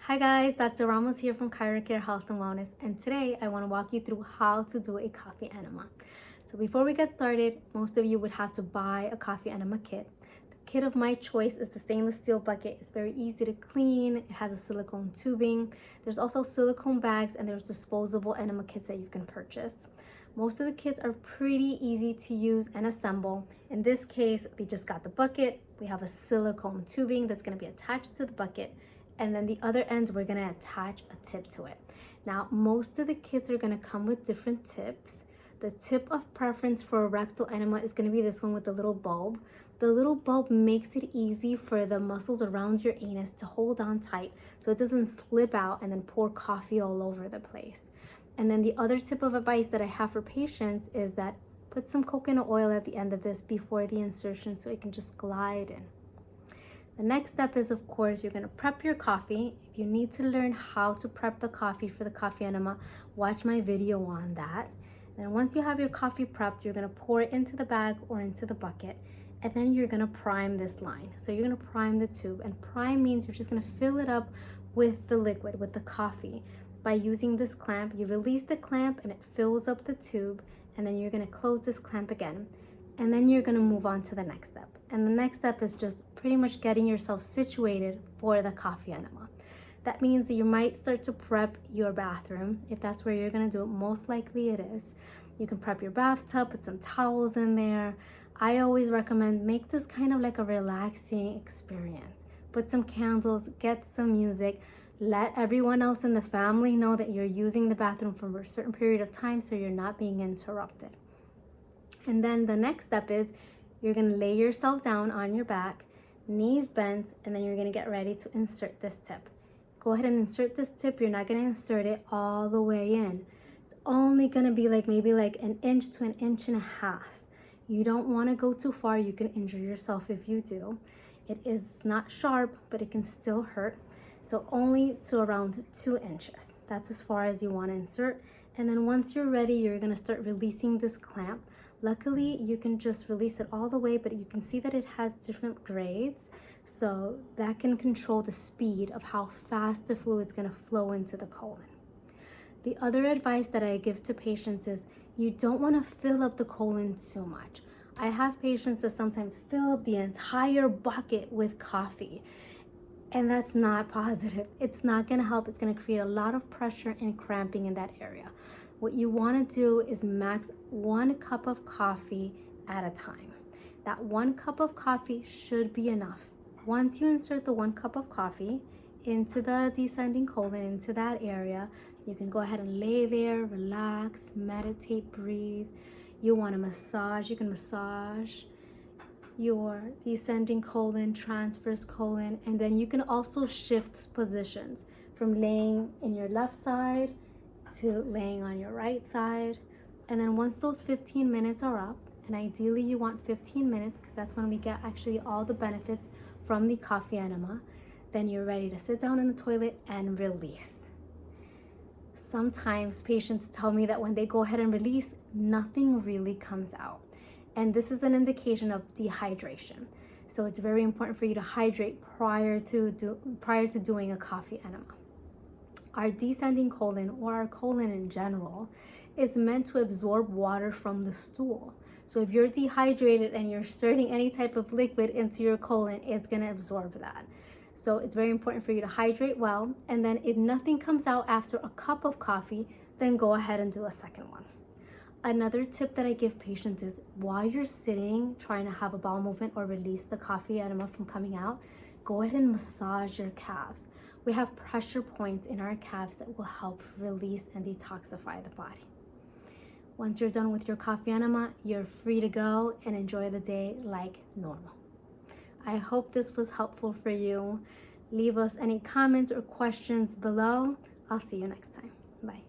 Hi guys, Dr. Ramos here from Care Health and Wellness, and today I want to walk you through how to do a coffee enema. So before we get started, most of you would have to buy a coffee enema kit. The kit of my choice is the stainless steel bucket. It's very easy to clean. It has a silicone tubing. There's also silicone bags, and there's disposable enema kits that you can purchase. Most of the kits are pretty easy to use and assemble. In this case, we just got the bucket. We have a silicone tubing that's going to be attached to the bucket, and then the other end we're going to attach a tip to it. Now, most of the kits are going to come with different tips. The tip of preference for a rectal enema is going to be this one with the little bulb. The little bulb makes it easy for the muscles around your anus to hold on tight so it doesn't slip out and then pour coffee all over the place. And then the other tip of advice that I have for patients is that put some coconut oil at the end of this before the insertion so it can just glide in. The next step is, of course, you're going to prep your coffee. If you need to learn how to prep the coffee for the coffee enema, watch my video on that. Then once you have your coffee prepped, you're going to pour it into the bag or into the bucket, and then you're going to prime this line. So you're going to prime the tube, and prime means you're just going to fill it up with the liquid, with the coffee. By using this clamp, you release the clamp and it fills up the tube, and then you're going to close this clamp again. And then you're going to move on to the next step. And the next step is just pretty much getting yourself situated for the coffee enema. That means that you might start to prep your bathroom. If that's where you're going to do it, most likely it is. You can prep your bathtub, put some towels in there. I always recommend make this kind of like a relaxing experience. Put some candles, get some music. Let everyone else in the family know that you're using the bathroom for a certain period of time so you're not being interrupted. And then the next step is you're going to lay yourself down on your back, knees bent, and then you're going to get ready to insert this tip. Go ahead and insert this tip. You're not going to insert it all the way in. It's only going to be maybe an inch to an inch and a half. You don't want to go too far. You can injure yourself if you do. It is not sharp, but it can still hurt. So only to around 2 inches. That's as far as you want to insert. And then once you're ready, you're going to start releasing this clamp. Luckily, you can just release it all the way, but you can see that it has different grades. So that can control the speed of how fast the fluid's going to flow into the colon. The other advice that I give to patients is you don't want to fill up the colon too much. I have patients that sometimes fill up the entire bucket with coffee, and that's not positive. It's not going to help. It's going to create a lot of pressure and cramping in that area. What you want to do is max 1 cup of coffee at a time. That 1 cup of coffee should be enough. Once you insert the 1 cup of coffee into the descending colon, into that area, you can go ahead and lay there, relax, meditate, breathe. You want to massage, you can massage your descending colon, transverse colon, and then you can also shift positions from laying in your left side to laying on your right side. And then once those 15 minutes are up, and ideally you want 15 minutes because that's when we get actually all the benefits from the coffee enema, then you're ready to sit down in the toilet and release. Sometimes patients tell me that when they go ahead and release, nothing really comes out. And this is an indication of dehydration. So it's very important for you to hydrate prior to doing a coffee enema. Our descending colon, or our colon in general, is meant to absorb water from the stool. So if you're dehydrated and you're inserting any type of liquid into your colon, it's going to absorb that. So it's very important for you to hydrate well. And then if nothing comes out after a cup of coffee, then go ahead and do a second one. Another tip that I give patients is while you're sitting trying to have a bowel movement or release the coffee enema from coming out, go ahead and massage your calves. We have pressure points in our calves that will help release and detoxify the body. Once you're done with your coffee enema, you're free to go and enjoy the day like normal. I hope this was helpful for you. Leave us any comments or questions below. I'll see you next time. Bye.